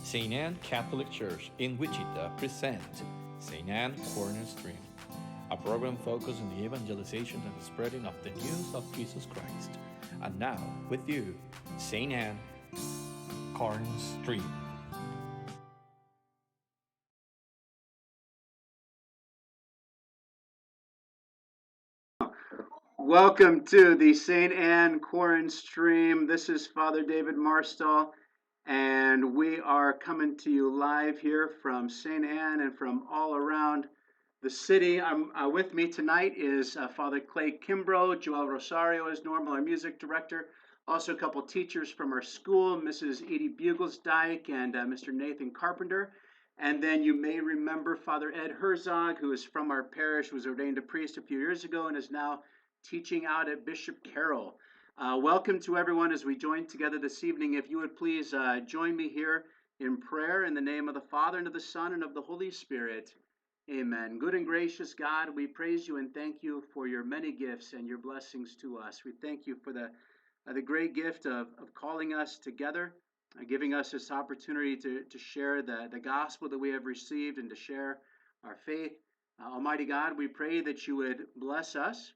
St. Anne Catholic Church in Wichita presents St. Anne Quaran-Stream, a program focused on the evangelization and the spreading of the news of Jesus Christ. And now, with you, St. Anne Quaran-Stream. Welcome to the St. Anne Quaran-Stream. This is Father David Marstall, and we are coming to you live here from St. Anne and from all around the city. With me tonight is Father Clay Kimbrough. Joel Rosario is normal, our music director. Also a couple teachers from our school, Mrs. Edie Beugelsdijk and Mr. Nathan Carpenter. And then you may remember Father Ed Herzog, who is from our parish, was ordained a priest a few years ago and is now teaching out at Bishop Carroll. Welcome to everyone as we join together this evening. If you would please join me here in prayer in the name of the Father, and of the Son, and of the Holy Spirit. Amen. Good and gracious God, we praise you and thank you for your many gifts and your blessings to us. We thank you for the great gift of calling us together, giving us this opportunity to share the gospel that we have received and to share our faith. Almighty God, we pray that you would bless us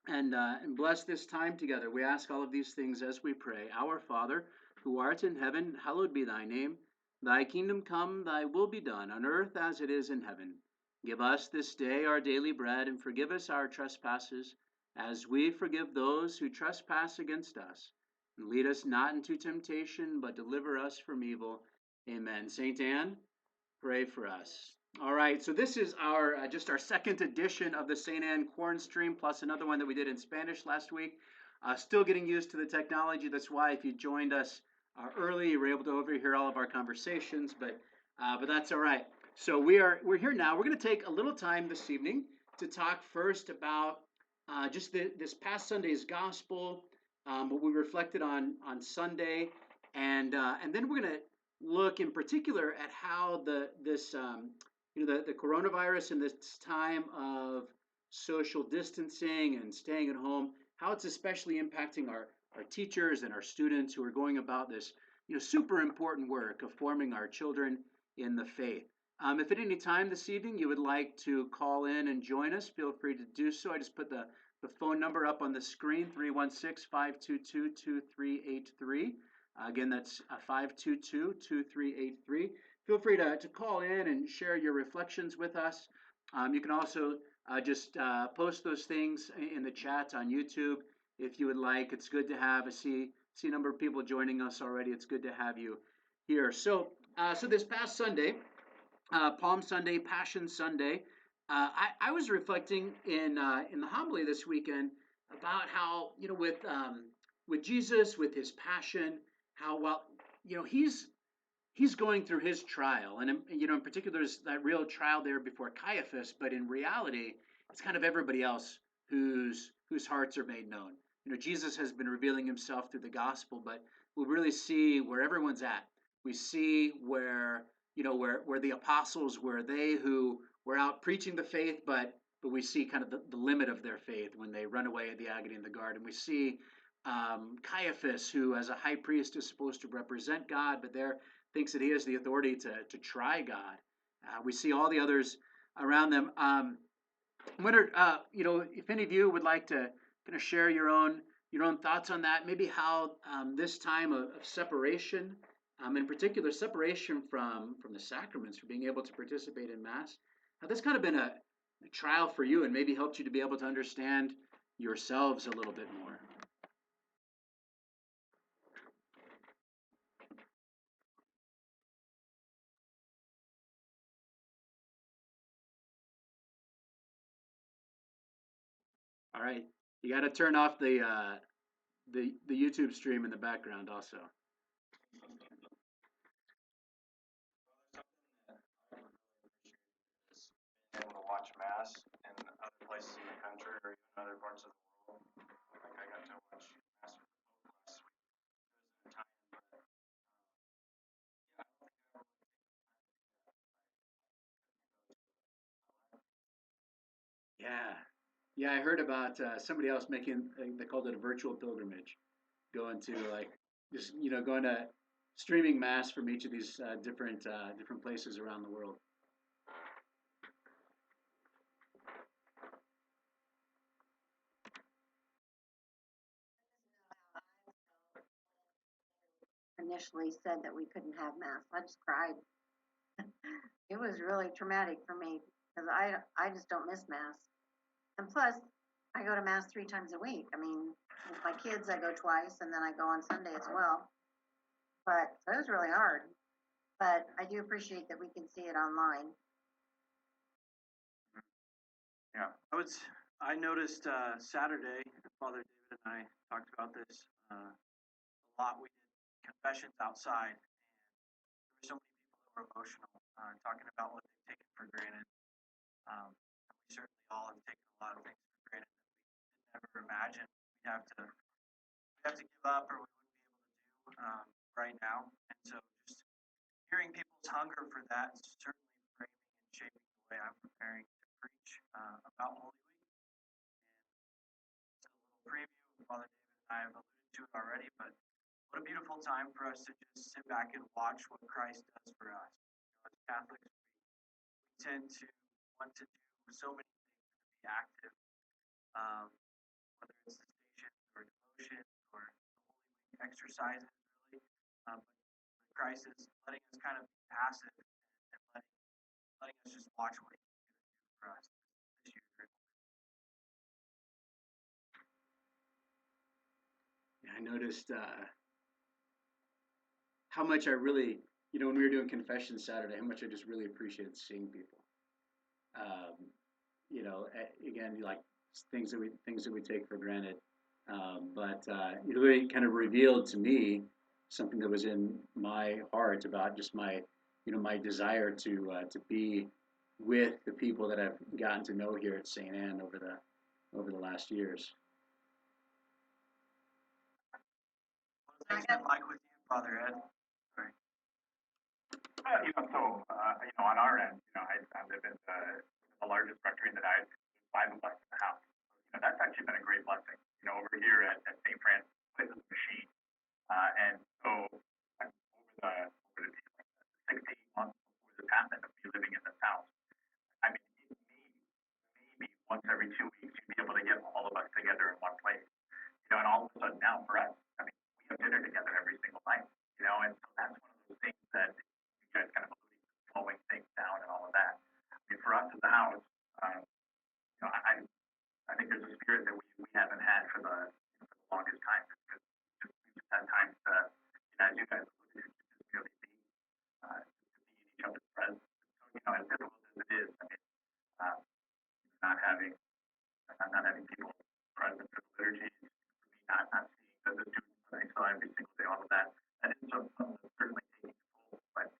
and bless this time together. We ask all of these things as we pray. Our Father, who art in heaven, hallowed be thy name. Thy kingdom come, thy will be done, on earth as it is in heaven. Give us this day our daily bread, and forgive us our trespasses, as we forgive those who trespass against us. And lead us not into temptation, but deliver us from evil. Amen. Saint Anne, pray for us. All right, so this is our just our second edition of the St. Anne Quaran-Stream, plus another one that we did in Spanish last week. Still getting used to the technology. That's why if you joined us early, you were able to overhear all of our conversations, but that's all right. So we're here now. We're going to take a little time this evening to talk first about just this past Sunday's gospel, what we reflected on Sunday, and then we're going to look in particular at how the coronavirus and this time of social distancing and staying at home, how it's especially impacting our teachers and our students who are going about this super important work of forming our children in the faith. If at any time this evening you would like to call in and join us, feel free to do so. I just put the phone number up on the screen, 316-522-2383. Again, that's 522-2383. Feel free to call in and share your reflections with us. You can also just post those things in the chat on YouTube if you would like. It's good to have. I see a number of people joining us already. It's good to have you here. So this past Sunday, Palm Sunday, Passion Sunday, I was reflecting in the homily this weekend about how with Jesus, with his passion, how he's going through his trial, and in particular there's that real trial there before Caiaphas, but in reality it's kind of everybody else whose hearts are made known. Jesus has been revealing himself through the gospel, but we really see where everyone's at. We see where the apostles were, they who were out preaching the faith, but we see kind of the limit of their faith when they run away at the agony in the garden. We see Caiaphas, who as a high priest is supposed to represent God, but there thinks that he has the authority to try God. We see all the others around them. I wonder, if any of you would like to kind of share your own thoughts on that, maybe how this time of separation, in particular separation from the sacraments, for being able to participate in Mass, how that's kind of been a trial for you and maybe helped you to be able to understand yourselves a little bit more. All right, you got to turn off the YouTube stream in the background also. Able to watch Mass in other places in the country or even other parts of the world. Like I got to watch Mass with the Pope last week. It was an Italian, but yeah, I don't think I ever really take the time to do that. Yeah, I heard about somebody else making. They called it a virtual pilgrimage, going to like just going to streaming mass from each of these different places around the world. Initially said that we couldn't have mass, I just cried. It was really traumatic for me because I just don't miss mass. And plus, I go to mass 3 times a week. I mean, with my kids, I go twice, and then I go on Sunday as well. But it was really hard. But I do appreciate that we can see it online. Yeah, I noticed Saturday, Father David and I talked about this a lot. We did confessions outside, and there were so many people that were emotional, talking about what they've taken for granted. And we certainly all have taken a lot of things for granted that we didn't ever imagine we'd have to give up or we wouldn't be able to do right now. And so just hearing people's hunger for that is certainly framing and shaping the way I'm preparing to preach about Holy Week. And just a little preview, Father David and I have alluded to it already, but what a beautiful time for us to just sit back and watch what Christ does for us. As Catholics, we tend to want to do so many things and be active, whether it's the stations or devotions or the Holy Week exercises, really. But Christ is letting us kind of be passive and letting us just watch what He's going to do for us this year. Yeah, I noticed how much I really, when we were doing confession Saturday, how much I just really appreciated seeing people. Again, like things that we take for granted, but it really kind of revealed to me something that was in my heart about just my desire to be with the people that I've gotten to know here at St. Anne over the last years. What has it been like with you, Father Ed? Sorry. On our end, I live in the largest rectory in the diocese, 5 of us in the house. So, that's actually been a great blessing. Over here at St. Francis, this is a machine. And so, over the 6 to 8 months before this happened, of me living in this house, I mean, maybe once every 2 weeks, you'd be able to get all of us together in one place. And all of a sudden now for us, I mean, we have dinner together every single night, and so that's one of those things that you guys kind of alluding to slowing things down and all of that. I mean, for us as a house, I think there's a spirit that we haven't had for the longest time because we've just had time to, as you guys alluded to, just really be in each other's presence. So, as difficult as it is, I mean, not having people present for the liturgy, not seeing the students that I saw every single day, all of that is something that's certainly taking hold. But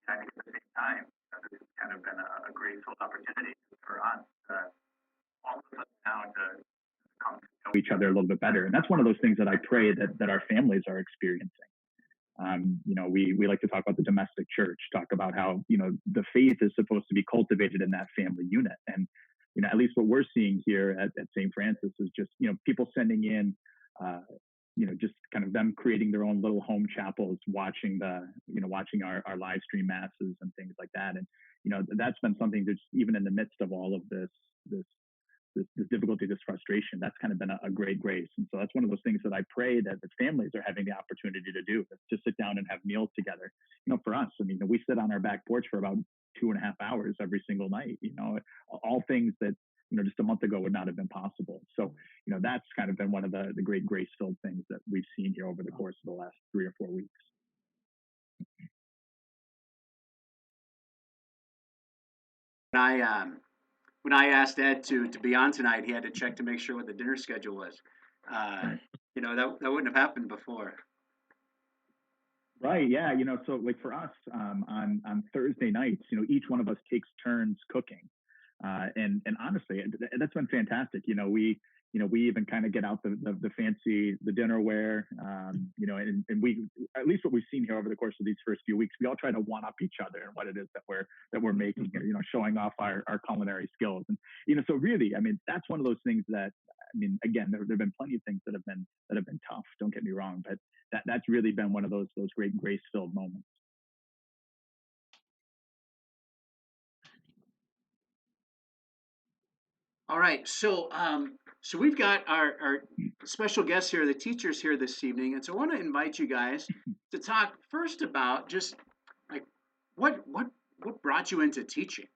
I think at the same time, this has kind of been a graceful opportunity for us all of a sudden now to come to know each other a little bit better. And that's one of those things that I pray that our families are experiencing. We like to talk about the domestic church, talk about how, the faith is supposed to be cultivated in that family unit. And, at least what we're seeing here at St. Francis is just, people sending in, just kind of them creating their own little home chapels, watching our live stream masses and things like that. And, that's been something that's even in the midst of all of this difficulty, this frustration, that's kind of been a great grace. And so that's one of those things that I pray that the families are having the opportunity to do, to sit down and have meals together. For us, I mean, we sit on our back porch for about 2.5 hours every single night, all things that, just a month ago would not have been possible. So, that's kind of been one of the great grace-filled things that we've seen here over the course of the last 3 or 4 weeks. When I asked Ed to be on tonight, he had to check to make sure what the dinner schedule was. That wouldn't have happened before. Right. Yeah. So like for us, on Thursday nights, each one of us takes turns cooking. And honestly, that's been fantastic. We even kind of get out the fancy, the dinnerware, and we, at least what we've seen here over the course of these first few weeks, we all try to one up each other and what it is that we're making here, showing off our culinary skills. And, so really, I mean, that's one of those things that mean, again, there've been plenty of things that have been tough. Don't get me wrong, but that's really been one of those great grace-filled moments. All right, so so we've got our special guests here, the teachers here this evening, and so I want to invite you guys to talk first about just like what brought you into teaching.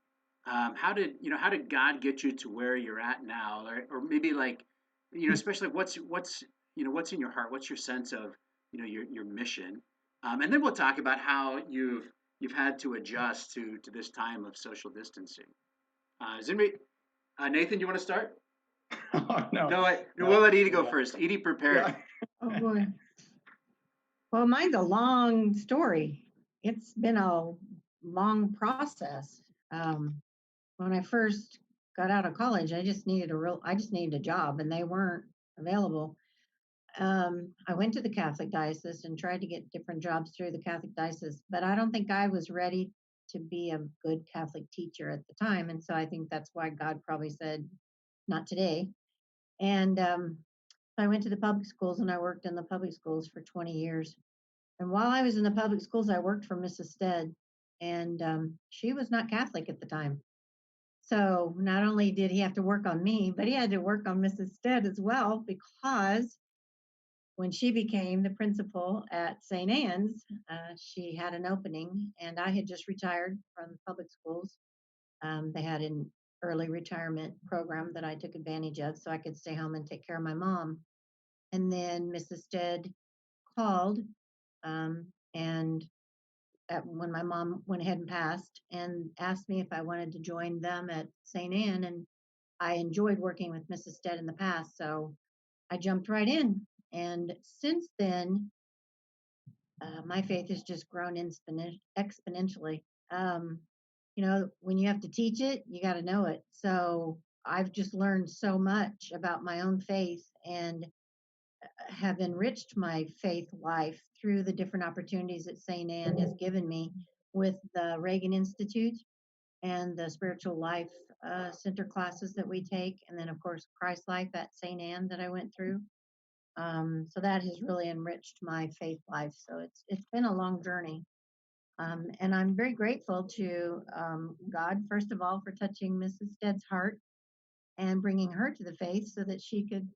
How did God get you to where you're at now, or maybe like especially what's what's in your heart, what's your sense of your mission, and then we'll talk about how you've had to adjust to this time of social distancing. Is anybody? Nathan, you want to start? Oh, no. No, we'll let Edie go first. Edie, prepared. Yeah. Oh boy. Well, mine's a long story. It's been a long process. When I first got out of college, I just needed a job, and they weren't available. I went to the Catholic diocese and tried to get different jobs through the Catholic diocese, but I don't think I was ready to be a good Catholic teacher at the time, and so I think that's why God probably said, "Not today." And I went to the public schools, and I worked in the public schools for 20 years. And while I was in the public schools, I worked for Mrs. Stead, and she was not Catholic at the time. So not only did he have to work on me, but he had to work on Mrs. Stead as well, because when she became the principal at St. Anne's, she had an opening, and I had just retired from public schools. They had an early retirement program that I took advantage of so I could stay home and take care of my mom. And then Mrs. Stead called, and when my mom went ahead and passed, and asked me if I wanted to join them at St. Anne. And I enjoyed working with Mrs. Stead in the past, so I jumped right in. And since then, my faith has just grown exponentially. When you have to teach it, you got to know it. So I've just learned so much about my own faith, and have enriched my faith life through the different opportunities that St. Anne has given me with the Reagan Institute and the Spiritual Life Center classes that we take. And then, of course, Christ Life at St. Anne that I went through. So that has really enriched my faith life. So it's been a long journey. And I'm very grateful to God, first of all, for touching Mrs. Stead's heart and bringing her to the faith so that she could,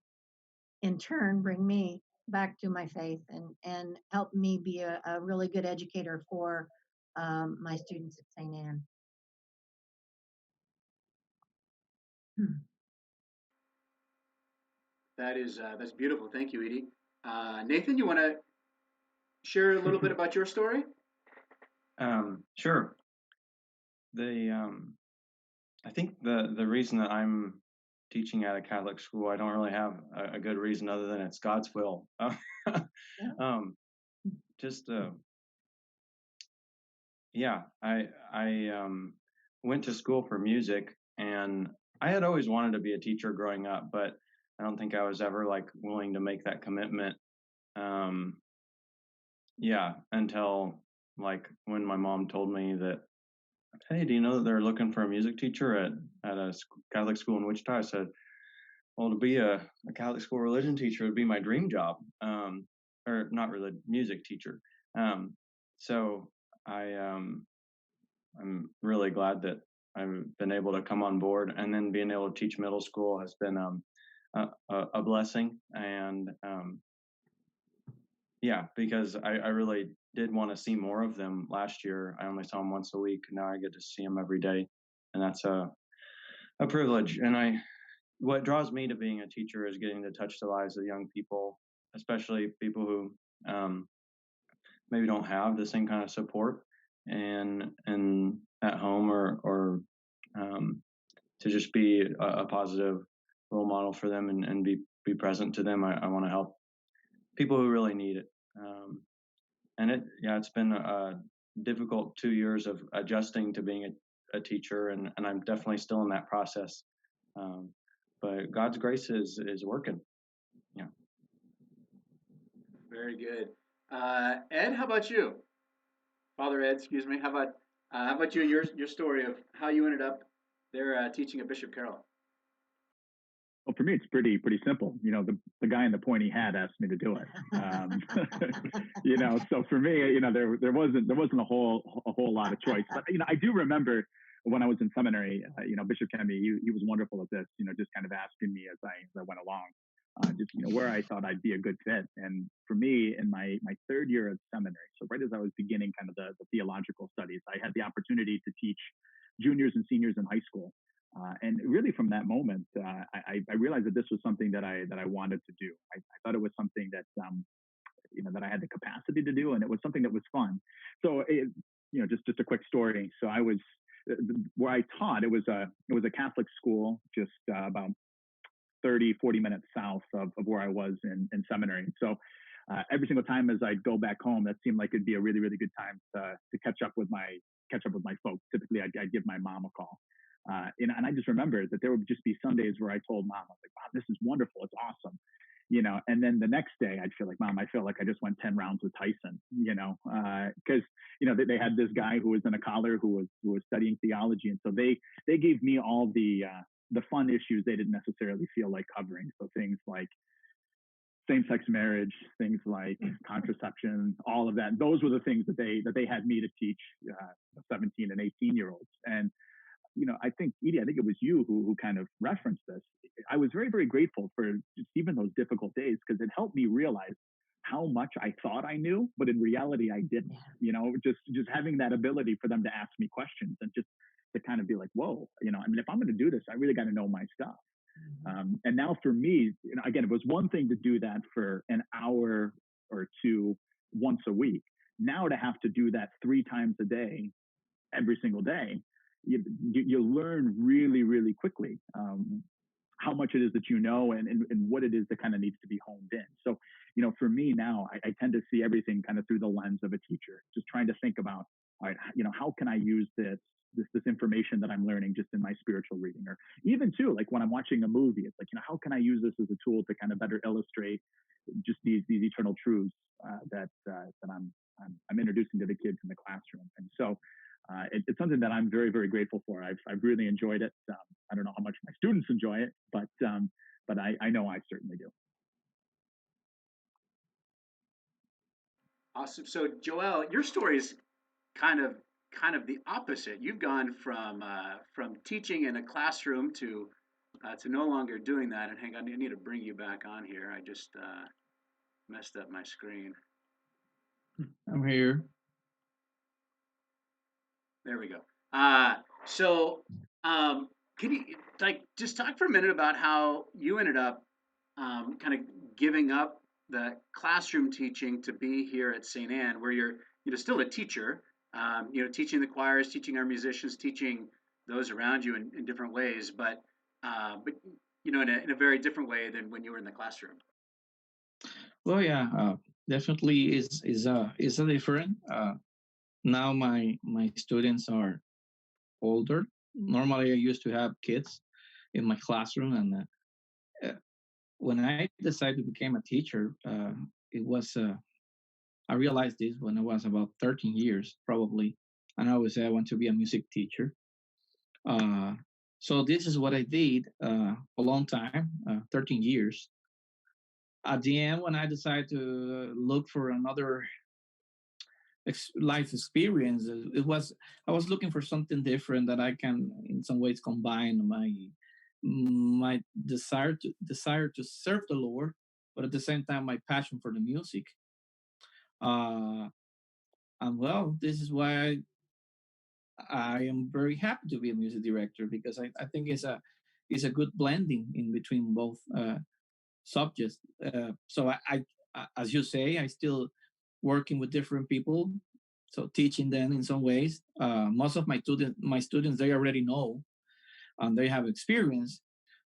in turn, bring me back to my faith and help me be a really good educator for my students at St. Anne. That's beautiful. Thank you, Edie. Nathan, you want to share a little bit about your story? Sure. I think the reason that I'm teaching at a Catholic school, I don't really have a good reason other than it's God's will. I went to school for music, and I had always wanted to be a teacher growing up, but I don't think I was ever like willing to make that commitment. Until like when my mom told me that, hey, do you know that they're looking for a music teacher at a Catholic school in Wichita? I said, well, to be a Catholic school religion teacher would be my dream job, or not really music teacher. So I'm really glad that I've been able to come on board, and then being able to teach middle school has been a blessing. And because I really did want to see more of them last year. I only saw them once a week. Now I get to see them every day, and that's a privilege. And what draws me to being a teacher is getting to touch the lives of young people, especially people who maybe don't have the same kind of support and at home, or to just be a positive role model for them and be present to them. I want to help people who really need it. And it's been a difficult 2 years of adjusting to being a teacher, and I'm definitely still in that process. But God's grace is working. Yeah. Very good. Ed, how about you? Father Ed, excuse me. How about you and your story of how you ended up there teaching at Bishop Carroll? Well, for me, it's pretty simple. The guy in the pointy hat asked me to do it. So for me, there wasn't a whole lot of choice. But I do remember when I was in seminary, Bishop Kemby, he was wonderful at this. Just kind of asking me as I went along, just where I thought I'd be a good fit. And for me, in my third year of seminary, so right as I was beginning kind of the theological studies, I had the opportunity to teach juniors and seniors in high school. And really, from that moment, I realized that this was something that I wanted to do. I thought it was something that that I had the capacity to do, and it was something that was fun. So, just a quick story. So I was where I taught. It was a Catholic school, just about 30-40 minutes south of where I was in seminary. So every single time as I'd go back home, that seemed like it'd be a really good time to catch up with my folks. Typically, I'd give my mom a call. And I just remember that there would just be Sundays where I told Mom, I was like, "Wow, this is wonderful. It's awesome." And then the next day I'd feel like, "Mom, I feel like I just went 10 rounds with Tyson," because, they had this guy who was in a collar who was studying theology. And so they gave me all the fun issues they didn't necessarily feel like covering. So things like same-sex marriage, things like contraception, all of that. Those were the things that they had me to teach 17 and 18-year-olds. And I think, Edie, I think it was you who kind of referenced this. I was very, very grateful for just even those difficult days, because it helped me realize how much I thought I knew, but in reality I didn't. Just having that ability for them to ask me questions and just to kind of be like, whoa, if I'm going to do this, I really got to know my stuff. And now for me, again, it was one thing to do that for an hour or two once a week. Now to have to do that 3 times a day, every single day, you learn really, really quickly how much it is that and what it is that kind of needs to be honed in. So, for me now, I tend to see everything kind of through the lens of a teacher, just trying to think about, all right, how can I use this information that I'm learning just in my spiritual reading, or even too, like when I'm watching a movie, it's like, how can I use this as a tool to kind of better illustrate just these eternal truths that I'm introducing to the kids in the classroom. And so it's something that I'm very, very grateful for. I've really enjoyed it. I don't know how much my students enjoy it, but I know I certainly do. Awesome. So Joel, your story is kind of the opposite. You've gone from teaching in a classroom to no longer doing that. And hang on, I need to bring you back on here. I just messed up my screen. I'm here. There we go. So can you just talk for a minute about how you ended up kind of giving up the classroom teaching to be here at St. Anne, where you're still a teacher, teaching the choirs, teaching our musicians, teaching those around you in different ways, but in a very different way than when you were in the classroom. Well, yeah, definitely is a different. Now my students are older. Normally, I used to have kids in my classroom, and when I decided to become a teacher, it was I realized this when I was about 13 years, probably, and I always say I want to be a music teacher. So this is what I did a long time, 13 years. At the end, when I decided to look for another life experience, I was looking for something different that I can, in some ways, combine my desire to serve the Lord, but at the same time my passion for the music. And well, this is why I am very happy to be a music director, because I think it's a good blending in between both subjects. So I, as you say, I still working with different people, so teaching them in some ways. Most of my students, they already know, and they have experience.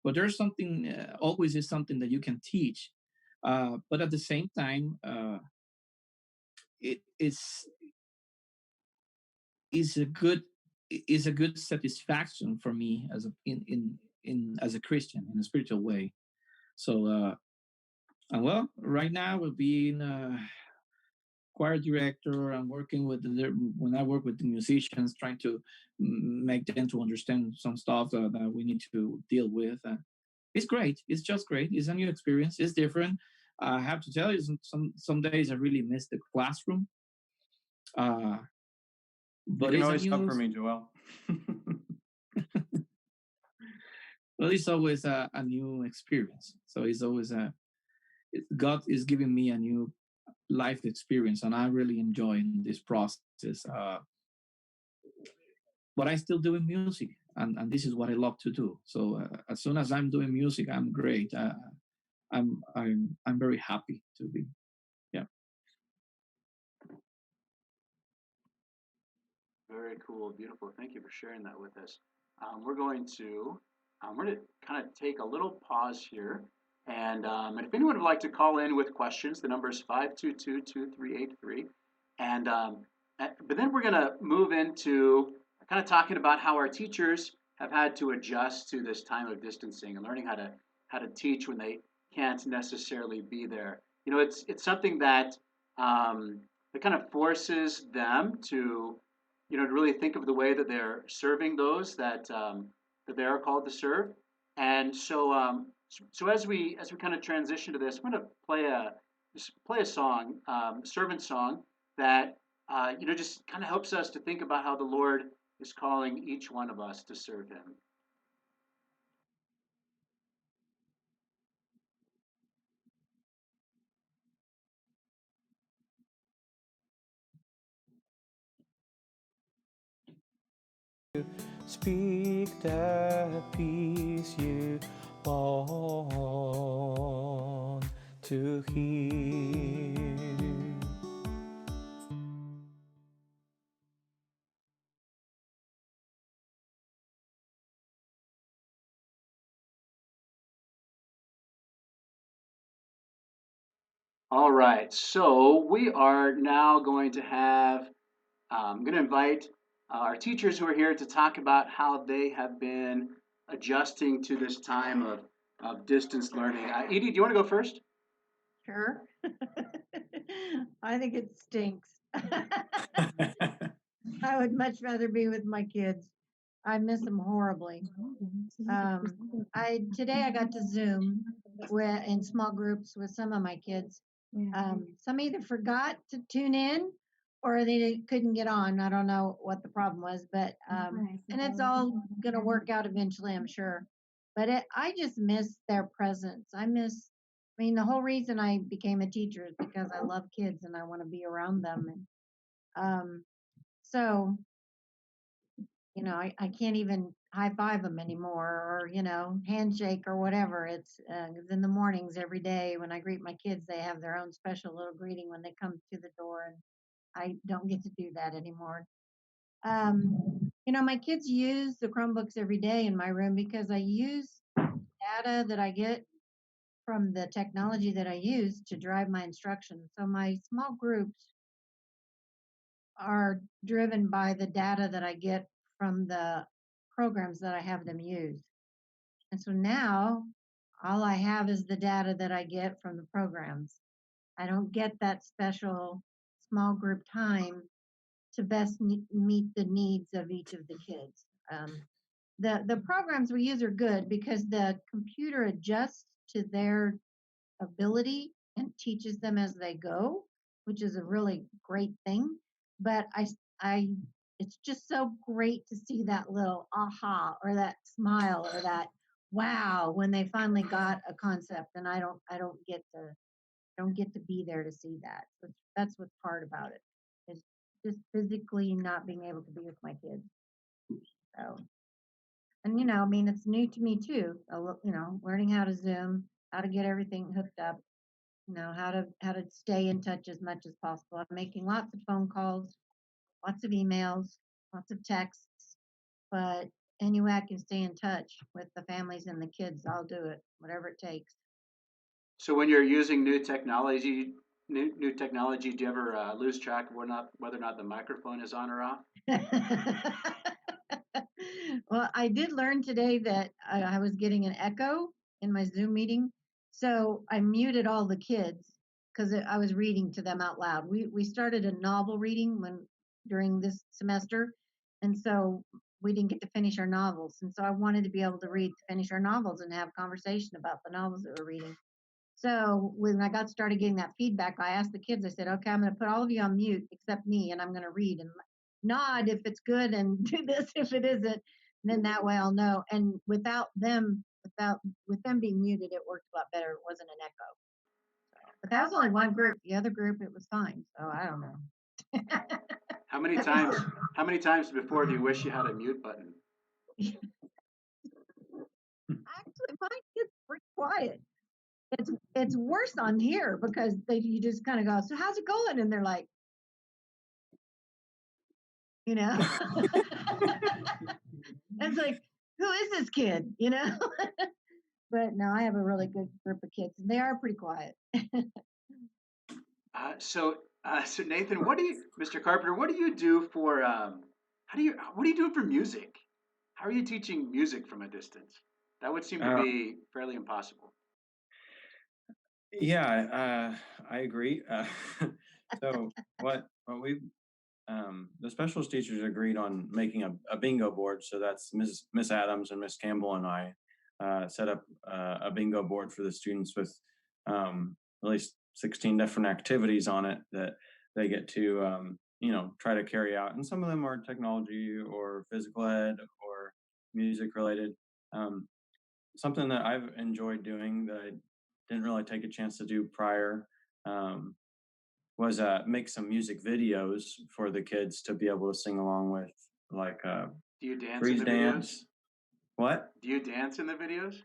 But there's something, always is something that you can teach. But at the same time, it is a good satisfaction for me as as a Christian in a spiritual way. So, and well, right now we're being choir director. I'm working with when I work with the musicians, trying to make them to understand some stuff that we need to deal with. it's great. It's just great. It's a new experience. It's different. I have to tell you, some days I really miss the classroom. You But can it's a always come new. for me, Joel. Well, it's always a new experience. So it's always God is giving me a new life experience, and I really enjoy this process. But I still doing music, and this is what I love to do. So as soon as I'm doing music, I'm great. I'm very happy to be. Yeah. Very cool, beautiful. Thank you for sharing that with us. We're going to kind of take a little pause here, and if anyone would like to call in with questions, the number is 522-2383, but then we're going to move into kind of talking about how our teachers have had to adjust to this time of distancing and learning how to teach when they can't necessarily be there. You know, it's something that that kind of forces them to to really think of the way that they're serving those that they are called to serve. And so as we kind of transition to this, I'm going to play a song, servant song that just kind of helps us to think about how the Lord is calling each one of us to serve Him. Speak the peace you long to hear. All right, so we are now going to have I'm going to invite our teachers who are here to talk about how they have been adjusting to this time of distance learning. Edie, do you want to go first? Sure. I think it stinks. I would much rather be with my kids. I miss them horribly. Today I got to Zoom in small groups with some of my kids. Some either forgot to tune in or they couldn't get on. I don't know what the problem was, but and it's all gonna work out eventually, I'm sure. But I just miss their presence. I mean, the whole reason I became a teacher is because I love kids and I want to be around them. And so I can't even high five them anymore or, handshake or whatever. It's in the mornings every day when I greet my kids, they have their own special little greeting when they come to the door. And I don't get to do that anymore. My kids use the Chromebooks every day in my room because I use data that I get from the technology that I use to drive my instruction. So my small groups are driven by the data that I get from the programs that I have them use. And so now all I have is the data that I get from the programs. I don't get that special small group time to best meet the needs of each of the kids. The programs we use are good because the computer adjusts to their ability and teaches them as they go, which is a really great thing. But it's just so great to see that little aha or that smile or that wow when they finally got a concept, and I don't get to be there to see that. That's what's hard about it, is just physically not being able to be with my kids. So, and I mean, it's new to me too. Learning how to Zoom, how to get everything hooked up, how to stay in touch as much as possible. I'm making lots of phone calls, lots of emails, lots of texts, but any way I can stay in touch with the families and the kids, I'll do it, whatever it takes. So when you're using new technology, do you ever lose track of whether or not the microphone is on or off? Well, I did learn today that I was getting an echo in my Zoom meeting. So I muted all the kids because I was reading to them out loud. We started a novel reading during this semester. And so we didn't get to finish our novels. And so I wanted to be able to finish our novels and have conversation about the novels that we're reading. So when I started getting that feedback, I asked the kids, I said, okay, I'm going to put all of you on mute except me, and I'm going to read and nod if it's good and do this if it isn't. And then that way I'll know. And with them being muted, it worked a lot better. It wasn't an echo. But that was only one group. The other group, it was fine. So I don't know. How many times before do you wish you had a mute button? Actually, my kids are pretty quiet. It's worse on here because you just kind of go, so how's it going? And they're like, you know, it's like, who is this kid? You know, but no, I have a really good group of kids, and they are pretty quiet. So Nathan, Mr. Carpenter, what do you do for what do you do for music? How are you teaching music from a distance? That would seem to be fairly impossible. Yeah, I agree. So what we the specialist teachers agreed on making a bingo board. So that's Miss Adams and Miss Campbell and I set up a bingo board for the students with at least 16 different activities on it that they get to try to carry out. And some of them are technology or physical ed or music related. Something that I've enjoyed doing that I didn't really take a chance to do prior was make some music videos for the kids to be able to sing along with, like do you dance freeze in the dance. videos? What? Do you dance in the videos?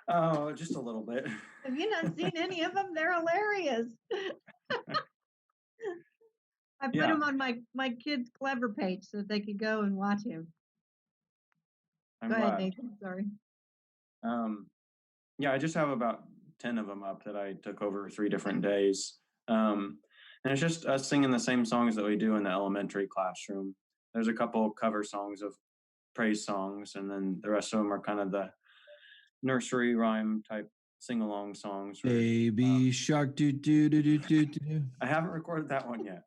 Oh, just a little bit. Have you not seen any of them? They're hilarious. I put them on my kids' Clever page so they could go and watch him. I'm Go glad. ahead, Nathan. Sorry. Yeah, I just have about 10 of them up that I took over 3 different days. And it's just us singing the same songs that we do in the elementary classroom. There's a couple cover songs of praise songs, and then the rest of them are kind of the nursery rhyme type sing-along songs. Baby shark, do do do do do do. I haven't recorded that one yet.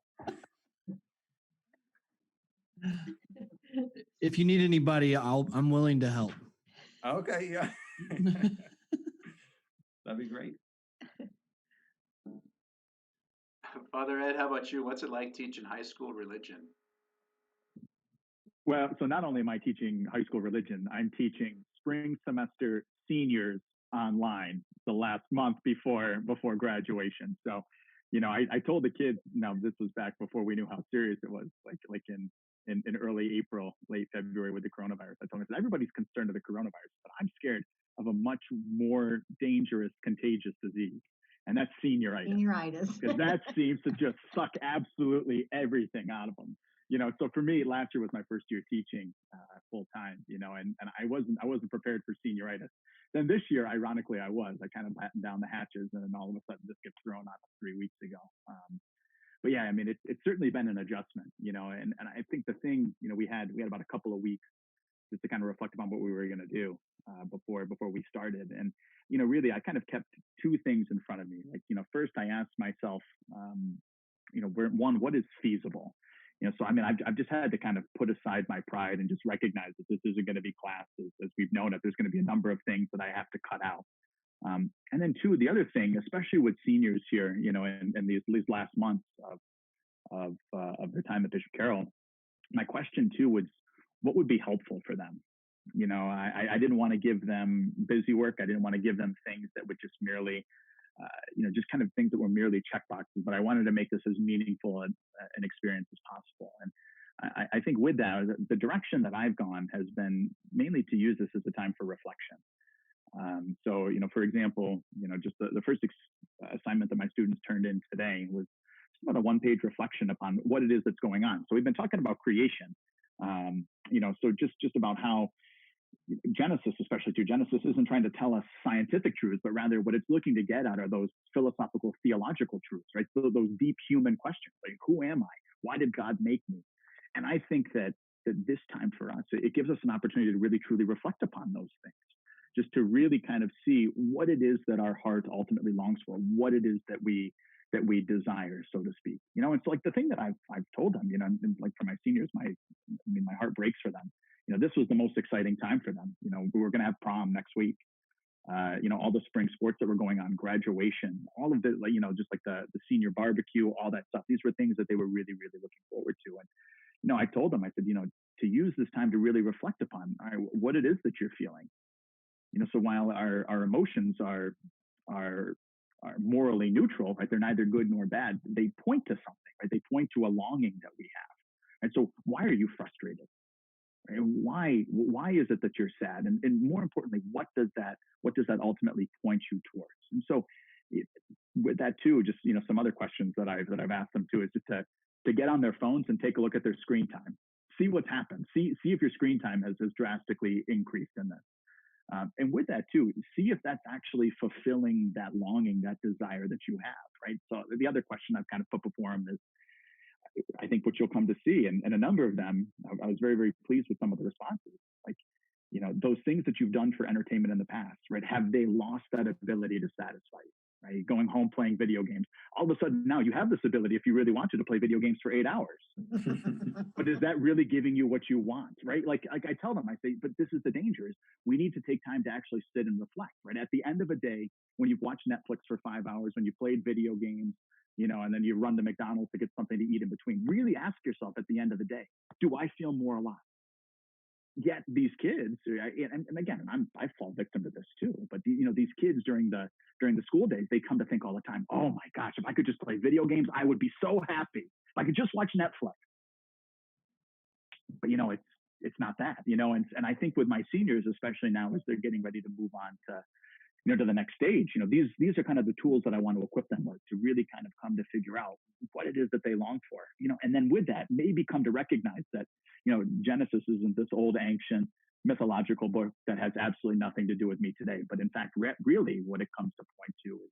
If you need anybody, I'm willing to help. Okay, yeah. That'd be great. Father Ed, how about you? What's it like teaching high school religion? Well, so not only am I teaching high school religion, I'm teaching spring semester seniors online the last month before graduation. So, I told the kids, now this was back before we knew how serious it was, like in early April, late February with the coronavirus. I told them, everybody's concerned of the coronavirus, but I'm scared of a much more dangerous, contagious disease. And that's senioritis. Because that seems to just suck absolutely everything out of them. So for me, last year was my first year teaching full time, and I wasn't prepared for senioritis. Then this year, ironically, I was. I kind of battened down the hatches, and then all of a sudden, this gets thrown on 3 weeks ago. But yeah, I mean, it's certainly been an adjustment, and I think the thing, we had about a couple of weeks just to kind of reflect upon what we were going to do before we started. And, really, I kind of kept 2 things in front of me. Like, first I asked myself, what is feasible? So I mean, I've just had to kind of put aside my pride and just recognize that this isn't going to be classes as we've known it. There's going to be a number of things that I have to cut out. And then 2, the other thing, especially with seniors here, in these last months of their time at Bishop Carroll, my question too was, what would be helpful for them? I didn't want to give them busy work. I didn't want to give them things that would just merely just kind of things that were merely checkboxes, but I wanted to make this as meaningful an experience as possible. And I think with that, the direction that I've gone has been mainly to use this as a time for reflection. So, for example, just the first assignment that my students turned in today was just about a 1-page reflection upon what it is that's going on. So we've been talking about creation, so just about how Genesis, especially too, Genesis isn't trying to tell us scientific truths, but rather what it's looking to get at are those philosophical, theological truths, right? So those deep human questions, like, who am I? Why did God make me? And I think that this time for us, it gives us an opportunity to really, truly reflect upon those things, just to really kind of see what it is that our heart ultimately longs for, what it is that we that we desire, so to speak. It's like the thing that I've told them, and like for my seniors, my heart breaks for them. This was the most exciting time for them. We were going to have prom next week. All the spring sports that were going on, graduation, all of the, just like the senior barbecue, all that stuff. These were things that they were really, really looking forward to. And, I told them, I said, to use this time to really reflect upon what it is that you're feeling. So while our emotions are morally neutral, right? They're neither good nor bad. They point to something, right? They point to a longing that we have. And so why are you frustrated? Right? Why is it that you're sad? And more importantly, what does that ultimately point you towards? And so with that too, just, some other questions that I've asked them too is just to get on their phones and take a look at their screen time. See what's happened. See if your screen time has drastically increased in this. And with that too, see if that's actually fulfilling that longing, that desire that you have, right? So the other question I've kind of put before them is, I think what you'll come to see, and a number of them, I was very, very pleased with some of the responses. Like, those things that you've done for entertainment in the past, right? Have they lost that ability to satisfy you? Right? Going home, playing video games. All of a sudden now you have this ability, if you really wanted to play video games for 8 hours. But is that really giving you what you want, right? Like I tell them, I say, but this is the danger, is we need to take time to actually sit and reflect, right? At the end of a day, when you've watched Netflix for 5 hours, when you played video games, and then you run to McDonald's to get something to eat in between, really ask yourself at the end of the day, do I feel more alive? Yet these kids, and again, I fall victim to this too, but these kids during the school days, they come to think all the time, oh my gosh, if I could just play video games, I would be so happy. If I could just watch Netflix. But it's not that, and I think with my seniors, especially now as they're getting ready to move on to to the next stage, these are kind of the tools that I want to equip them with to really kind of come to figure out what it is that they long for, and then with that, maybe come to recognize that, Genesis isn't this old ancient mythological book that has absolutely nothing to do with me today, but in fact, really what it comes to point to is,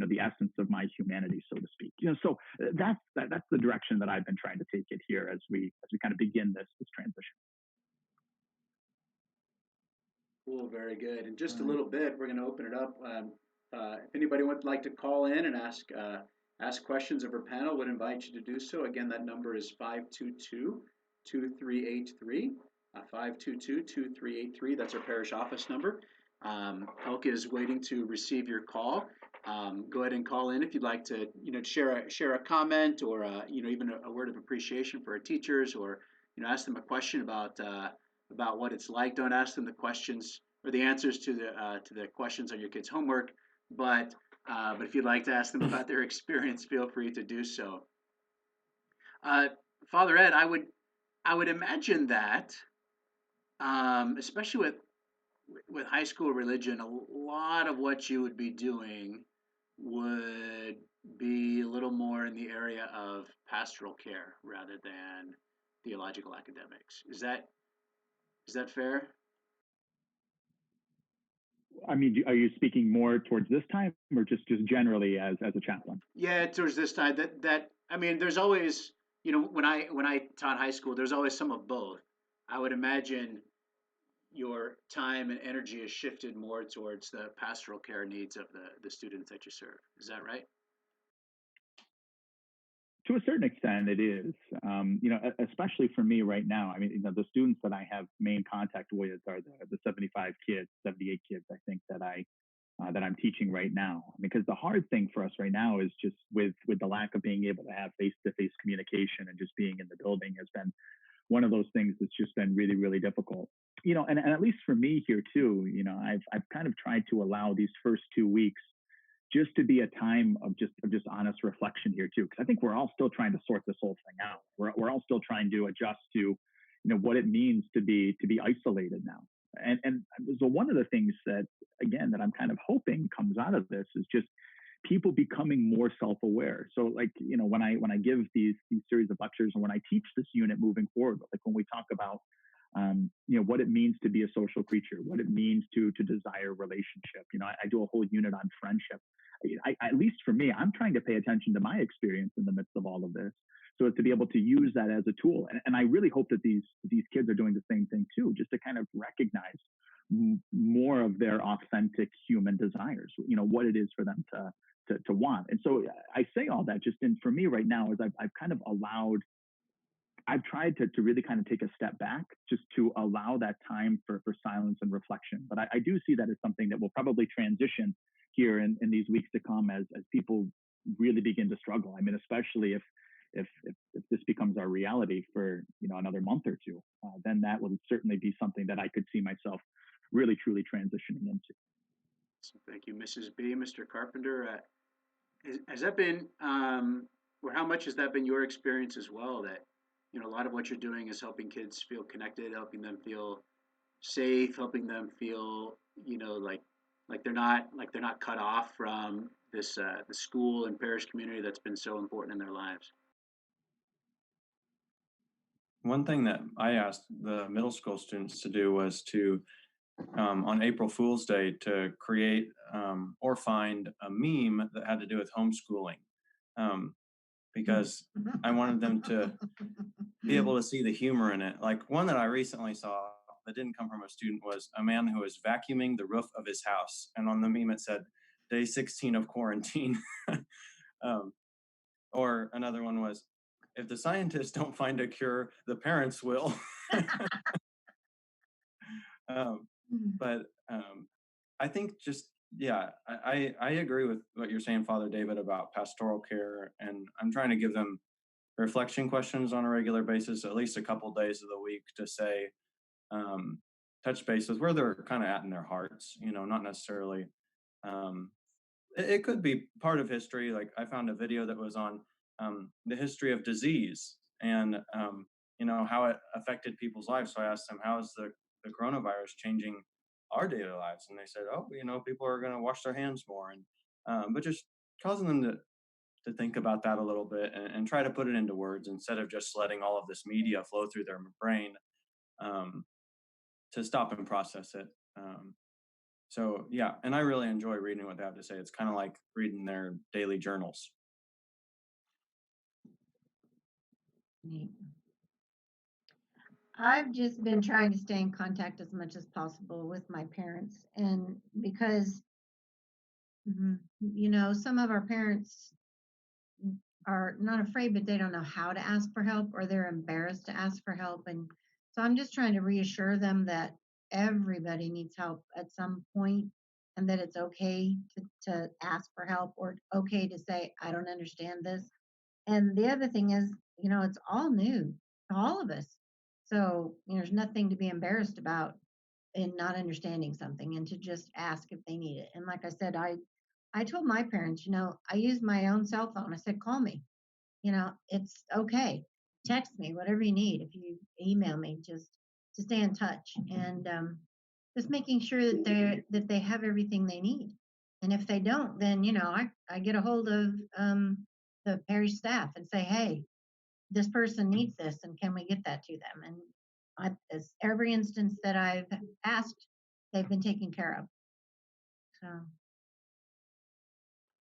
the essence of my humanity, so to speak. So that's the direction that I've been trying to take it here as we kind of begin this transition. Cool, very good. In just a little bit, we're going to open it up. If anybody would like to call in and ask questions of our panel, would invite you to do so. Again, that number is 522-2383. 522-2383. That's our parish office number. Elke is waiting to receive your call. Go ahead and call in if you'd like to, share a comment or even a word of appreciation for our teachers, or ask them a question about what it's like. Don't ask them the questions or the answers to the questions on your kids' homework, but if you'd like to ask them about their experience, feel free to do so. Father Ed, I would imagine that, especially with high school religion, a lot of what you would be doing would be a little more in the area of pastoral care rather than theological academics. Is that fair? I mean, are you speaking more towards this time, or just generally as a chaplain? Yeah, towards this time. That I mean, there's always, when I taught high school, there's always some of both. I would imagine your time and energy is shifted more towards the pastoral care needs of the students that you serve. Is that right? To a certain extent, it is. Especially for me right now. I mean, the students that I have main contact with are the 75 kids, 78 kids, I think, that I'm teaching right now. Because the hard thing for us right now is just with the lack of being able to have face-to-face communication and just being in the building has been one of those things that's just been really, really difficult. And at least for me here too, I've kind of tried to allow these first 2 weeks just to be a time of just honest reflection here too, because I think we're all still trying to sort this whole thing out. We're all still trying to adjust to, what it means to be isolated now. And so one of the things that I'm kind of hoping comes out of this is just people becoming more self-aware. So like, when I give these series of lectures, and when I teach this unit moving forward, like when we talk about what it means to be a social creature, what it means to desire relationship. I do a whole unit on friendship. At least for me, I'm trying to pay attention to my experience in the midst of all of this, so as to be able to use that as a tool. And I really hope that these kids are doing the same thing too, just to kind of recognize more of their authentic human desires, what it is for them to want. And so I say all that just for me right now is I've kind of I've tried to really kind of take a step back just to allow that time for silence and reflection. But I do see that as something that will probably transition here in these weeks to come as people really begin to struggle. I mean, especially if this becomes our reality for another month or two, then that will certainly be something that I could see myself really truly transitioning into. So thank you, Mrs. B. Mr. Carpenter, has that been, or how much has that been your experience as well? That a lot of what you're doing is helping kids feel connected, helping them feel safe, helping them feel, like they're not cut off from this the school and parish community that's been so important in their lives. One thing that I asked the middle school students to do was to, on April Fool's Day, to create or find a meme that had to do with homeschooling, because I wanted them to be able to see the humor in it. Like one that I recently saw that didn't come from a student was a man who was vacuuming the roof of his house. And on the meme, it said, day 16 of quarantine. Or another one was, if the scientists don't find a cure, the parents will. But I think I agree with what you're saying, Father David, about pastoral care. And I'm trying to give them reflection questions on a regular basis, at least a couple days of the week, to say, touch base with where they're kind of at in their hearts, not necessarily. It could be part of history. Like I found a video that was on the history of disease and, how it affected people's lives. So I asked them, how is the coronavirus changing our daily lives? And they said, oh, people are going to wash their hands more. And, but just causing them to think about that a little bit and try to put it into words instead of just letting all of this media flow through their brain, to stop and process it. So yeah, and I really enjoy reading what they have to say. It's kind of like reading their daily journals. Neat. I've just been trying to stay in contact as much as possible with my parents, and because some of our parents are not afraid, but they don't know how to ask for help, or they're embarrassed to ask for help. And so I'm just trying to reassure them that everybody needs help at some point, and that it's okay to ask for help, or okay to say, I don't understand this. And the other thing is, it's all new to all of us. So there's nothing to be embarrassed about in not understanding something, and to just ask if they need it. And like I said, I told my parents, I use my own cell phone. I said, call me. It's okay. Text me, whatever you need. If you email me, just to stay in touch, and just making sure that they have everything they need. And if they don't, then I get a hold of the parish staff and say, hey, this person needs this, and can we get that to them? And as every instance that I've asked, they've been taken care of. So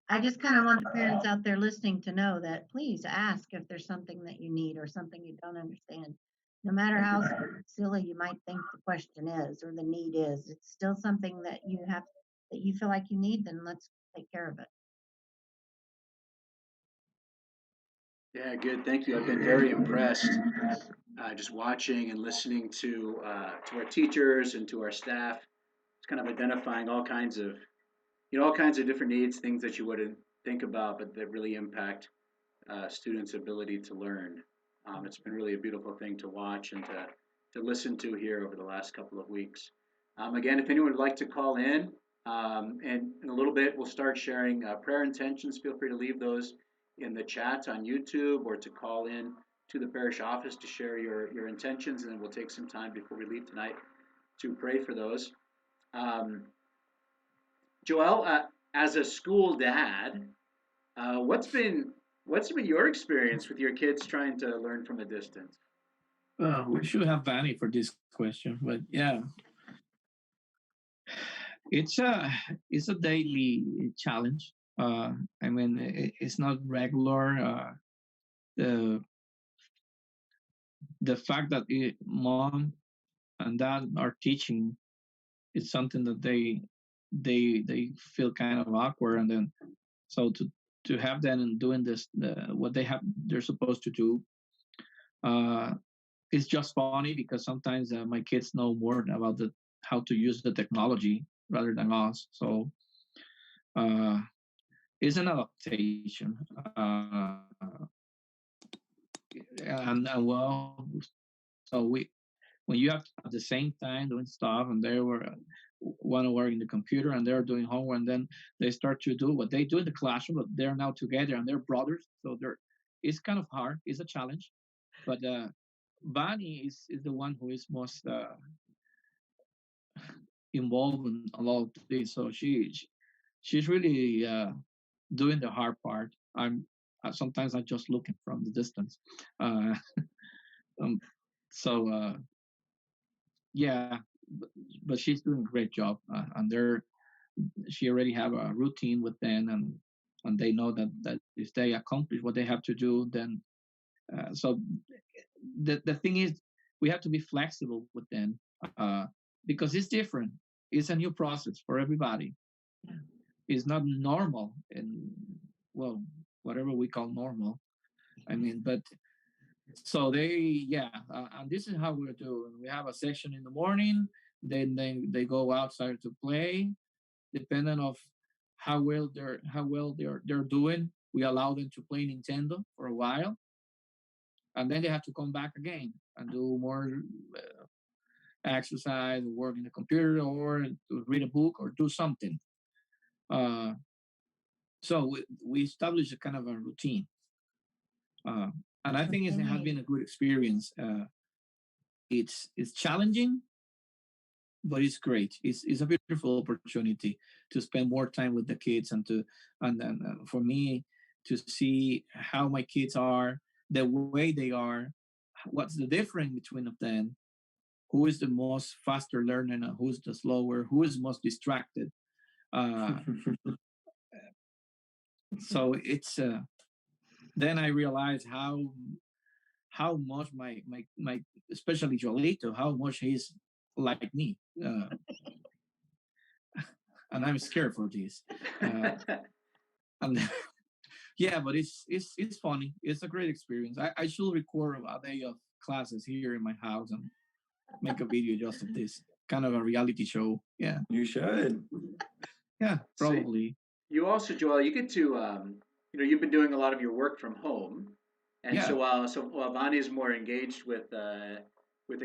I just kind of want the parents out there listening to know that please ask if there's something that you need or something you don't understand. No matter how silly you might think the question is or the need is, it's still something that you feel like you need, then let's take care of it. Yeah, good. Thank you. I've been very impressed, just watching and listening to our teachers and to our staff. It's kind of identifying all kinds of different needs, things that you wouldn't think about, but that really impact students' ability to learn. It's been really a beautiful thing to watch and to listen to here over the last couple of weeks. Again, if anyone would like to call in, and in a little bit we'll start sharing prayer intentions. Feel free to leave those in the chat on YouTube, or to call in to the parish office to share your intentions, and then we'll take some time before we leave tonight to pray for those. Joel, as a school dad, what's been your experience with your kids trying to learn from a distance? We should have Vanny for this question, but yeah, it's a daily challenge. I mean, it's not regular. The fact that mom and dad are teaching it's something that they feel kind of awkward, and then so to have them and doing this what they're supposed to do, uh, it's just funny because sometimes my kids know more about how to use the technology rather than us. So uh, it's an adaptation, and well, so when you have at the same time doing stuff, and they were one were in the computer and they're doing homework, and then they start to do what they do in the classroom, but they're now together and they're brothers, so it's kind of hard. It's a challenge, but Vani is the one who is most involved in a lot of this. So she's really doing the hard part. I'm sometimes I just looking from the distance. Uh, um, so yeah, but she's doing a great job, and she already have a routine with them, and they know that if they accomplish what they have to do, then so the thing is we have to be flexible with them, because it's different. It's a new process for everybody. It's not normal, and well, whatever we call normal. I mean, but so yeah, and this is how we're doing. We have a session in the morning, then they go outside to play. Depending of how well they're doing, we allow them to play Nintendo for a while, and then they have to come back again and do more exercise, work in the computer, or to read a book or do something. Uh, so we establish a kind of a routine, uh, and I think it has been a good experience. It's challenging, but it's great. It's a beautiful opportunity to spend more time with the kids, and then for me to see how my kids are, the way they are, what's the difference between of them, who is the most faster learner and who's the slower, who is most distracted. Uh, so it's then I realize how much my especially Jolito, how much he's like me. And I'm scared for this. And yeah, but it's funny. It's a great experience. I should record a day of classes here in my house and make a video just of this kind of a reality show. Yeah, You should. yeah, So probably. you also, Joel, you get to, you've been doing a lot of your work from home, and Yeah. so while Vani is more engaged with the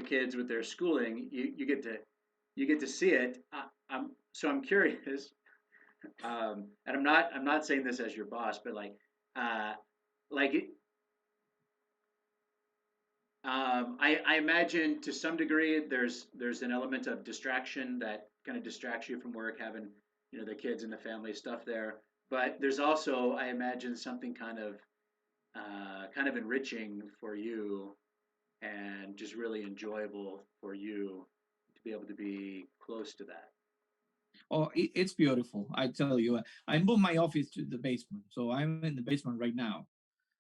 kids with their schooling, you get to see it. I'm curious, and I'm not saying this as your boss, but uh, like I imagine to some degree there's an element of distraction that kind of distracts you from work, having the kids and the family stuff there. But there's also, I imagine, something kind of enriching for you and just really enjoyable for you to be able to be close to that. Oh, it's beautiful. I tell you, I moved my office to the basement, so I'm in the basement right now.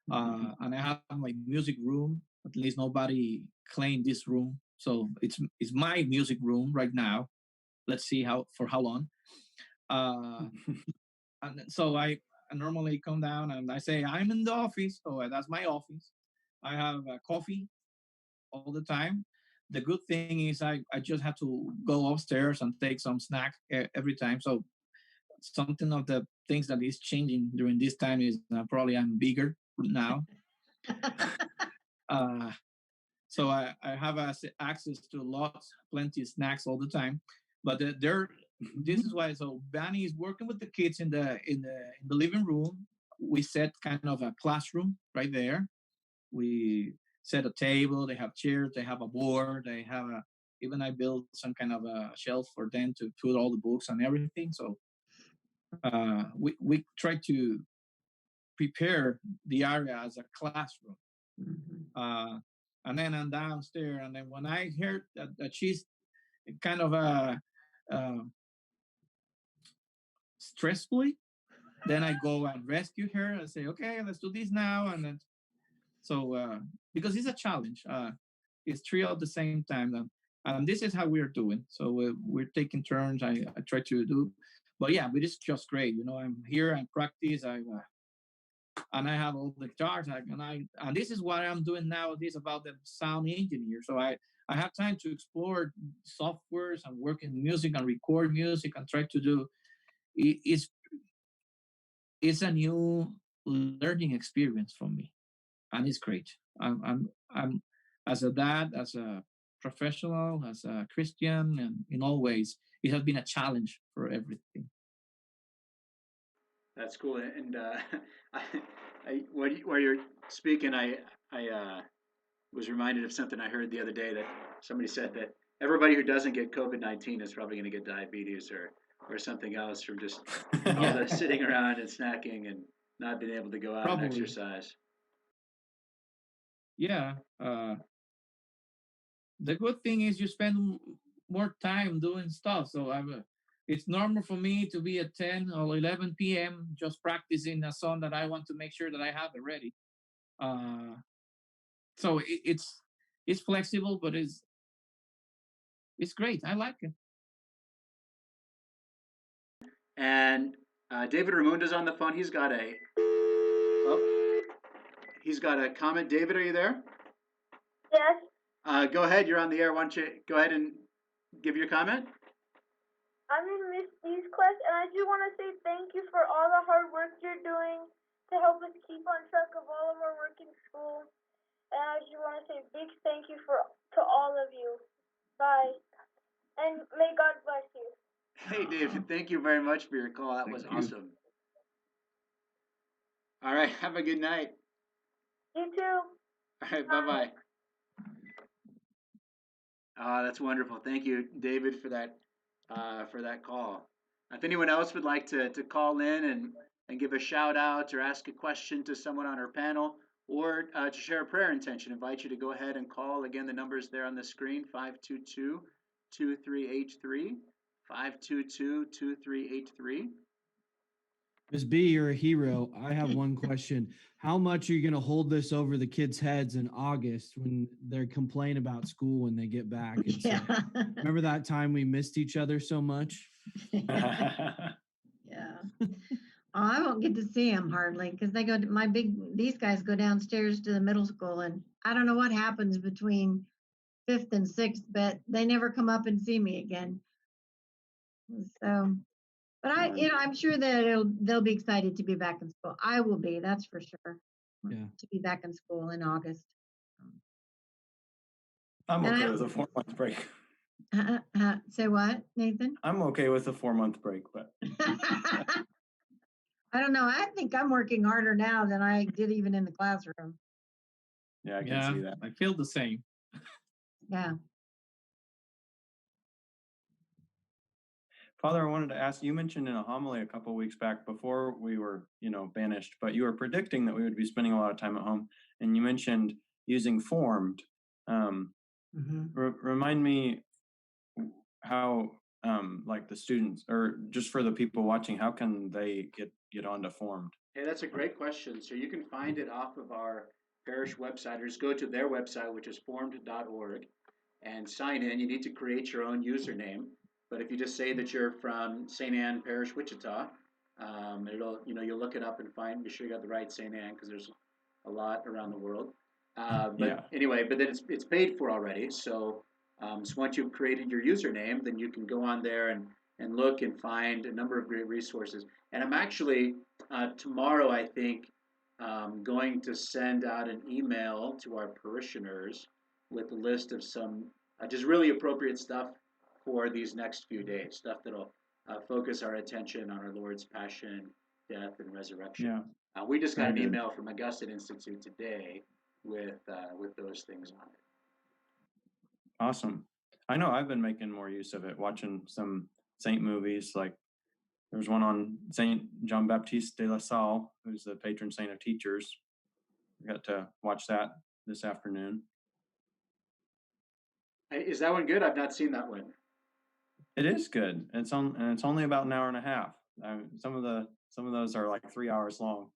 And I have my music room. At least nobody claimed this room, so it's my music room right now. Let's see how long. Uh, and so I normally come down and I say I'm in the office. So that's my office. I have coffee all the time. The good thing is I just have to go upstairs and take some snack every time. So something of the things that is changing during this time is probably I'm bigger now. uh, so I have access to plenty of snacks all the time. But this is why. So Banny is working with the kids in the living room. We set kind of a classroom right there. We set a table. They have chairs. They have a board. They have even I built some kind of a shelf for them to put all the books and everything. So we try to prepare the area as a classroom. Uh, and then I'm downstairs, and then when I heard that she's kind of uh, stressfully, then I go and rescue her and say, okay, let's do this now. And then so because it's a challenge, it's three at the same time. And this is how we are doing. So we're taking turns. I try to do, but yeah, but it's just great. I'm here, I practice, and I have all the guitars, and this is what I'm doing now. This about the sound engineer. So I have time to explore softwares and work in music and record music and try to do. It's a new learning experience for me, and it's great. I'm as a dad, as a professional, as a Christian, and in all ways, it has been a challenge for everything. That's cool. And while you're speaking, I was reminded of something I heard the other day that somebody said that everybody who doesn't get COVID-19 is probably going to get diabetes or something else from just all the sitting around and snacking and not being able to go out and exercise. Yeah. The good thing is you spend more time doing stuff. So it's normal for me to be at 10 or 11 p.m. just practicing a song that I want to make sure that I have it ready. So it's flexible, but it's great. I like it. And David Ramunda's on the phone. He's got a comment. David, are you there? Yes. Go ahead. You're on the air. Why don't you go ahead and give your comment? I'm in Miss D's class, and I do want to say thank you for all the hard work you're doing to help us keep on track of all of our work in school. And I just want to say a big thank you to all of you. Bye. And may God bless you. Hey, David, thank you very much for your call. That was awesome. All right, have a good night. You too. All right, bye-bye. That's wonderful. Thank you, David, for that call. If anyone else would like to call in and give a shout out or ask a question to someone on our panel or to share a prayer intention, I invite you to go ahead and call. Again, the number is there on the screen, 522-2383, 522-2383. Ms. B, you're a hero. I have one question. How much are you going to hold this over the kids' heads in August when they're complaining about school when they get back? And say, remember that time we missed each other so much? Yeah. I won't get to see them hardly because they these guys go downstairs to the middle school, and I don't know what happens between 5th and 6th, but they never come up and see me again. So, but I'm sure that they'll be excited to be back in school. I will be, that's for sure. Yeah. To be back in school in August. I'm okay with a 4-month break. Say what, Nathan? I'm okay with a 4-month break, but I don't know. I think I'm working harder now than I did even in the classroom. Yeah, I can see that. I feel the same. Yeah. Father, I wanted to ask, you mentioned in a homily a couple of weeks back before we were, banished, but you were predicting that we would be spending a lot of time at home, and you mentioned using formed. Remind me how, like the students, or just for the people watching, how can they get onto formed? Hey, that's a great question. So you can find it off of our parish website, or just go to their website, which is formed.org, and sign in. You need to create your own username. But if you just say that you're from St. Anne Parish, Wichita, you'll look it up and be sure you got the right St. Anne, because there's a lot around the world. Anyway, but then it's paid for already. So once you've created your username, then you can go on there and look and find a number of great resources. And I'm actually tomorrow, I think, going to send out an email to our parishioners with a list of some just really appropriate stuff for these next few days, stuff that'll focus our attention on our Lord's passion, death, and resurrection. Yeah. We just got an email from Augustine Institute today with those things on it. Awesome. I know I've been making more use of it, watching some saint movies. Like there's one on Saint John Baptiste de la Salle, who's the patron saint of teachers. I got to watch that this afternoon. Is that one good? I've not seen that one. It is good. It's only about an hour and a half. Some of those are like 3 hours long.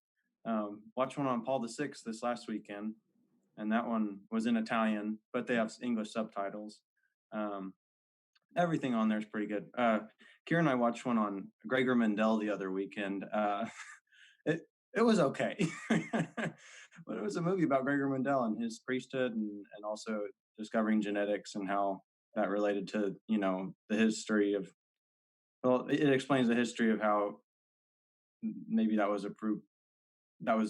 Watched one on Paul VI this last weekend, and that one was in Italian, but they have English subtitles. Everything on there is pretty good. Kira and I watched one on Gregor Mendel the other weekend. It was okay, but it was a movie about Gregor Mendel and his priesthood, and also discovering genetics and how that related to the history of. Well, it explains the history of how maybe that was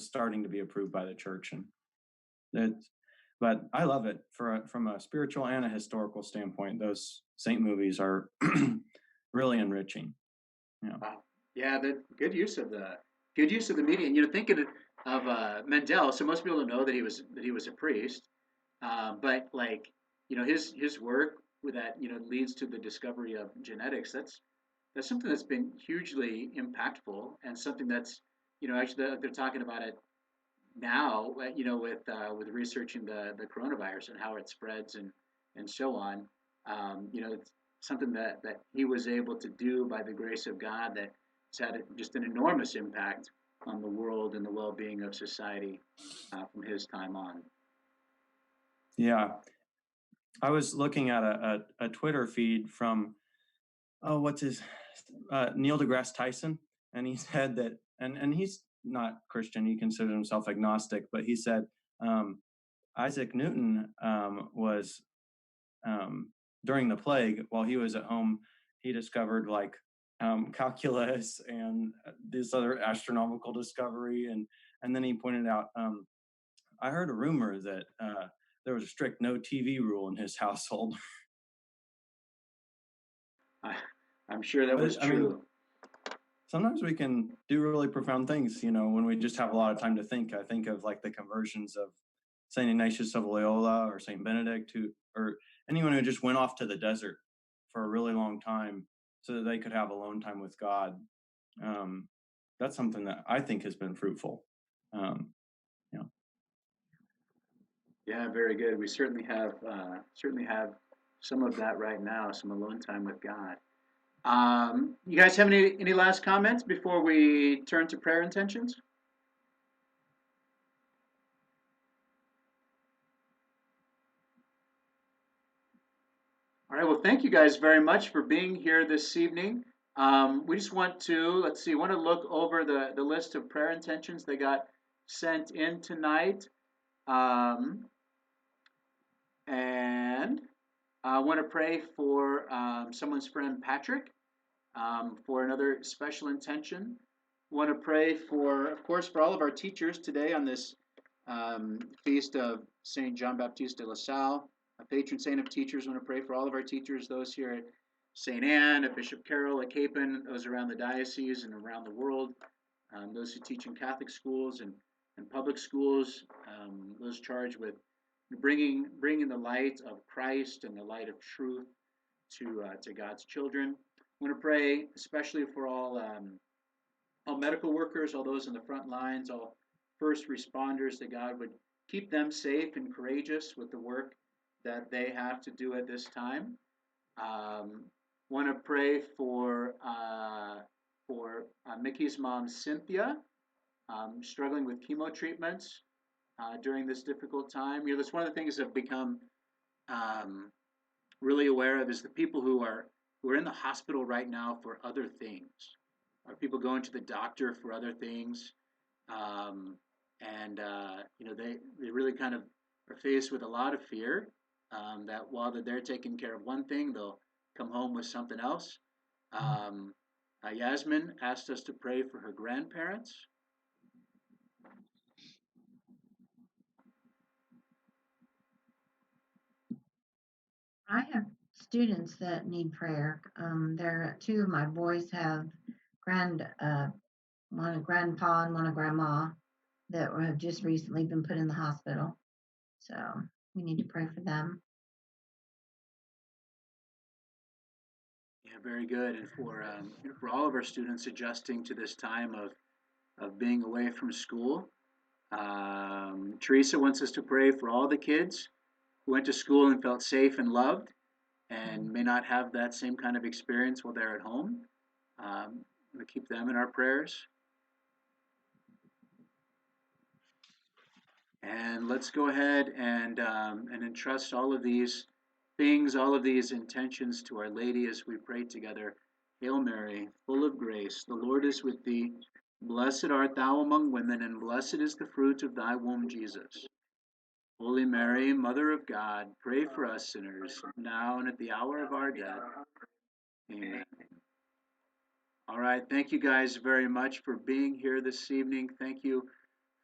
starting to be approved by the church, and but I love it from a spiritual and a historical standpoint. Those saint movies are really enriching. Wow. Yeah, the good use of the media. And thinking of Mendel, so most people don't know that he was a priest, but like his work with that leads to the discovery of genetics. That's something that's been hugely impactful, and something that's actually they're talking about it now, with researching the coronavirus and how it spreads and so on. It's something that he was able to do by the grace of God that has had just an enormous impact on the world and the well-being of society from his time on. Yeah, I was looking at a Twitter feed from what's his Neil deGrasse Tyson, and he said that, and he's not Christian, he considered himself agnostic, but he said Isaac Newton was during the plague, while he was at home, he discovered like calculus and this other astronomical discovery, and then he pointed out, I heard a rumor that there was a strict no TV rule in his household. I'm sure that was true. I mean, sometimes we can do really profound things, when we just have a lot of time to think. I think of like the conversions of St. Ignatius of Loyola or St. Benedict, or anyone who just went off to the desert for a really long time so that they could have alone time with God. That's something that I think has been fruitful. Yeah, very good. We certainly have some of that right now, some alone time with God. You guys have any last comments before we turn to prayer intentions? All right. Well, thank you guys very much for being here this evening. We just want to look over the list of prayer intentions that got sent in tonight, and I want to pray for someone's friend Patrick. For another special intention, want to pray for, of course, for all of our teachers today on this feast of Saint John Baptiste de La Salle, a patron saint of teachers. Want to pray for all of our teachers, those here at St. Anne, at Bishop Carroll, at Capon, those around the diocese and around the world, those who teach in Catholic schools and public schools, those charged with bringing the light of Christ and the light of truth to God's children. I want to pray especially for all medical workers, all those in the front lines, all first responders, that God would keep them safe and courageous with the work that they have to do at this time. Want to pray for Mickey's mom, Cynthia, struggling with chemo treatments during this difficult time. That's one of the things I've become really aware of, is the people who are in the hospital right now for other things, or people going to the doctor for other things, and they really kind of are faced with a lot of fear, that while they're taking care of one thing, they'll come home with something else. Yasmin asked us to pray for her grandparents. I have students that need prayer. Two of my boys have one a grandpa and one a grandma that have just recently been put in the hospital. So we need to pray for them. Yeah, very good. And for all of our students adjusting to this time of being away from school, Teresa wants us to pray for all the kids who went to school and felt safe and loved, and may not have that same kind of experience while they're at home. We keep them in our prayers. And let's go ahead and entrust all of these things, all of these intentions to Our Lady as we pray together. Hail Mary, full of grace, the Lord is with thee. Blessed art thou among women, and blessed is the fruit of thy womb, Jesus. Holy Mary, Mother of God, pray for us sinners, now and at the hour of our death. Amen. All right, thank you guys very much for being here this evening. Thank you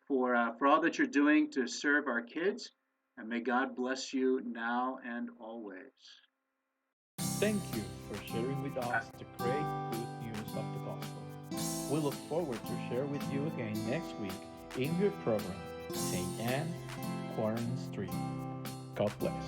for all that you're doing to serve our kids, and may God bless you now and always. Thank you for sharing with us the great good news of the gospel. We look forward to share with you again next week in your program, St. Anne, Quaran-Stream. God bless.